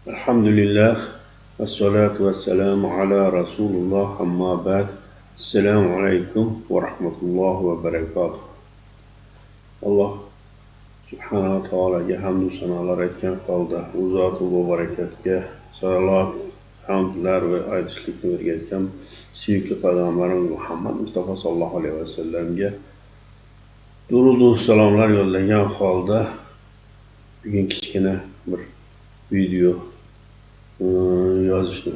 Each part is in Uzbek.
Elhamdülillah ve salatu ve selamu ala Resulullah amma ba'd. Esselamu aleyküm ve rahmetullah ve berekatuhu. Allah Subhanahu wa Ta'ala'ga hamdü sanalar etken qalda, u zat-ı mübarekatga salat, hamdlar ve aytishlikni o'rgatgan suyukli payg'ambarimiz Muhammad Mustafa sallallohu alayhi ve sellemga durud salomlar yo'llagan holda bugun kichkina bir video yozishni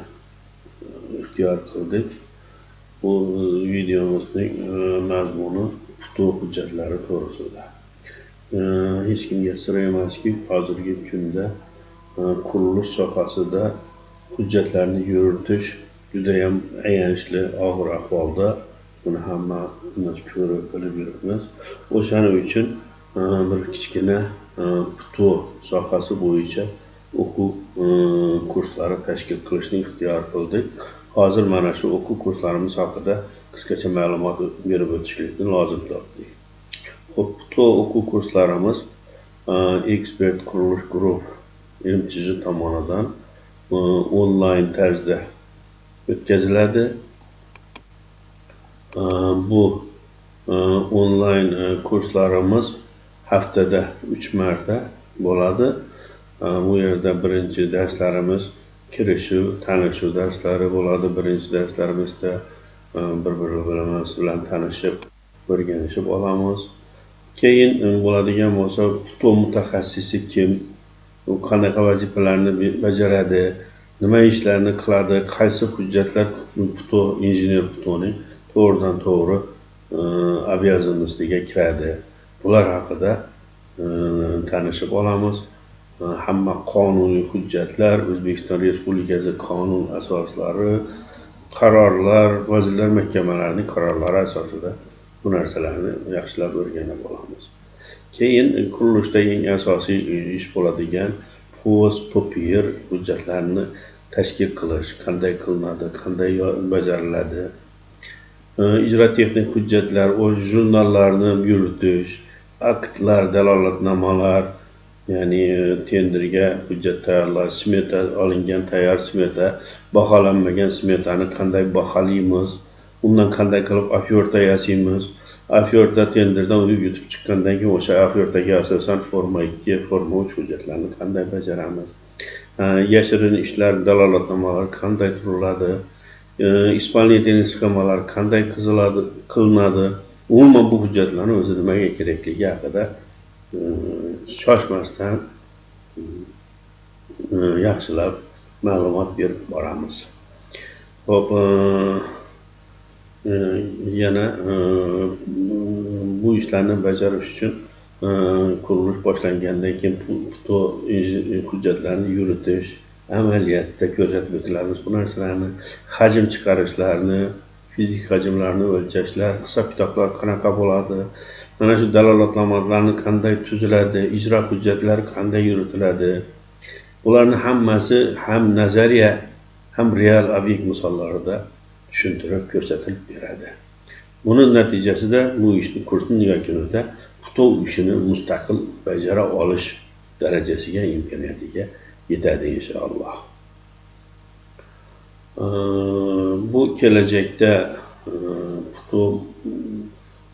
ixtiyor qildik. Bu videomuzning mazmuni futuh hujjatlari to'g'risida. Hech kimga sir emaski, hozirgi kunda qurilish sohasida hujjatlarni yuritish juda ham ayanchli, og'ir ahvolda. Buni hammamiz ko'rib bilib yuribmiz. O'shaning uchun bir kichkina futuh sohasi bo'yicha o'quv kurslari tashkil qilishni ixtiyor qildik. Hozir mana shu o'quv kurslarimiz haqida qisqacha ma'lumot berib o'tishlikni lozim topdik. Xo'p, futuh o'quv kurslarimiz Expert qurilish guruh MCJ tomonidan onlayn tarzda o'tkaziladi. Bu onlayn kurslarimiz haftada 3 marta bo'ladi. Bu yerda birinchi darslarimiz kirishuv, tanishuv darslari bo'ladi. Birinchi darslarimizda bir-birimiz bilan tanishib, o'rganishib olamiz. Keyin bo'ladigan bo'lsa, futuh mutaxassisi kim, u qanaqa vazifalarni bajaradi, nima ishlarni qiladi, qaysi hujjatlar futuh injener futuhning to'g'ridan to'g'ri обязанностиga kiradi. Bular haqida tanishib olamiz. Hamma qonuniy hujjatlar, O'zbekiston Respublikasi qonun asoslari, qarorlar, Vazirlar Mahkamalarining qarorlari asosida bu narsalarni yaxshilab o'rganib olamiz. Keyin qurilishda eng asosiy ish bo'ladigan POS-POPIR hujjatlarni tashkil qilish, qanday qilinadi, qanday bajariladi. Ijro texnik hujjatlar, jurnallarni yuritish, aktlar, dalolatnomalar, ya'ni tenderga hujjat tayyorlash, smeta olingan tayyor smeta, baholanmagan smetani qanday baholaymiz, undan qanday qilib offerta yasaymiz, offerta tenderdan yutib chiqqandan keyin o'sha offertaga asosan forma 2, forma 3 hujjatlarni qanday bajaramiz. Yashirin ishlar, dalolatnomalar qanday turiladi, исполнительный sxemalar qanday qilinadi. Umuman bu hujjatlarni o'zi nimaga kerakligi haqida shoshmasdan yaxshilab ma'lumot berib boramiz. Xo'p, yana bu ishlarni bajarish uchun qurilish boshlangandan keyin futuh hujjatlarni yuritish, amaliyotda ko'rsatib o'tilamiz bu narsalarni, hajm chiqarishlarni, fizik hajmlarni o'lchashlar, hisob-kitoblar qanaqa bo'ladi, mana shu dalolatnomalarni qanday tuziladi, ijro hujjatlari qanday yuritiladi. Bularning hammasi ham nazariya, ham real obyekt misollarida tushuntirib ko'rsatilib beradi. Buning natijasida bu ishni kursning yakunida futuh ishini mustaqil bajara olish darajasiga, imkoniyatiga yetadi inshaalloh. Bu kelajakda futuh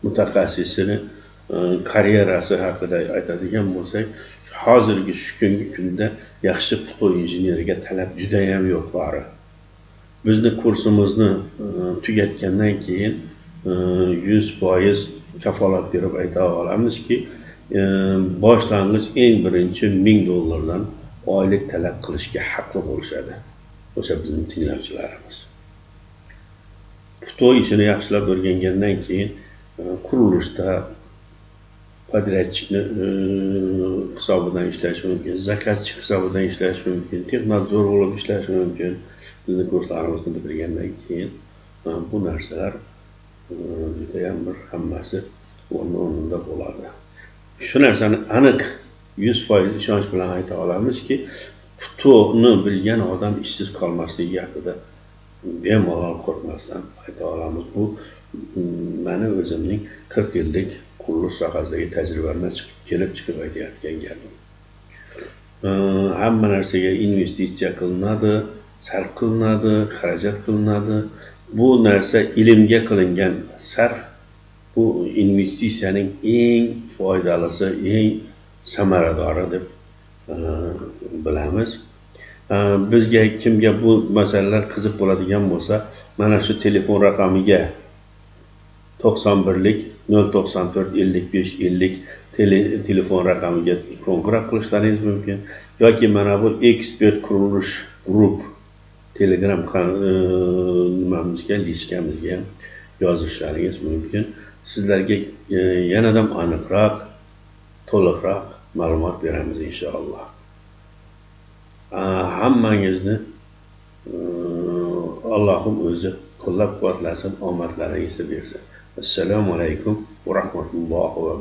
mutaxassisini karyerasi haqida aytadigan bo'lsak, hozirgi shu kungi kunda yaxshi futuh injeneriga talab juda ham yuqori. Bizni kursimizni tugatgandan keyin 100% kafolat berib ayta olamizki, boshlang'ich eng birinchi $1000 oylik talab qilishga haqli bo'lishadi. O'sha bizning tinglovchilarimiz. Futuh ishini yaxshilab o'rgangandan keyin qurilishda podrachnikni hisobidan ishlash mumkin, zakazchi hisobidan ishlash mumkin, texnadzor bo'lib ishlash mumkin. Bizning kurslarimizni bitirgandan keyin bu narsalar juda ham bir hammasi o'rnida bo'ladi. Shu narsani aniq 100% ishonch bilan ayta olamizki, futuhni bilgan odam ishsiz qolmasligi haqida bemalol qo'rqmasdan ayta olamiz. Bu meni o'zimning 40 yillik qurilish sohasidagi tajribamdan chiqib aytayotgan gapim. hamma narsaga investitsiya qilinadi, sarf qilinadi, xarajat qilinadi. Bu narsa ilmga qilingan sarf, bu investitsiyaning eng foydalisi, eng samaradori deb bilamiz. Bizga kimga bu masalalar qiziq bo'ladigan bo'lsa, mana shu telefon raqamiga 91lik 094 55 50 telefon raqamiga qo'ng'iroq qilishlaringiz mumkin yoki mana bu Expert Qurilish Group Telegram nimamizga, listkamizga yozishlaringiz mumkin. Sizlarga yanada aniqroq, to'liqroq ma'lumot beramiz inshaalloh. Hammangizni Allohim o'zi qo'llab-quvvatlasin, omadlaringizni bersin. Assalomu alaykum va rahmatullohi va